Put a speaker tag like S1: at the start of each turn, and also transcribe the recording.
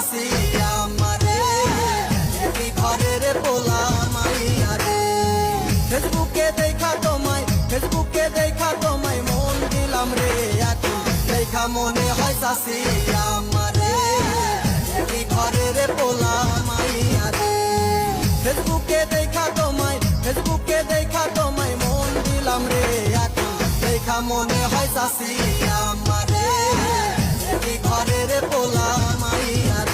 S1: চাষি আমারে কি ঘরের পোলা মাইয়া রে। ফেসবুকে দেখা তোমায় মন দিলাম রে এখন দেখা মনে হয় চাষি আমারে কি ঘরের পোলা মাইয়া রে। ফেসবুকে দেখা তোমায় মন দিলাম রে এখন দেখা মনে হয় চাষি আমারে কি ঘরের পোলা মাইয়া রে।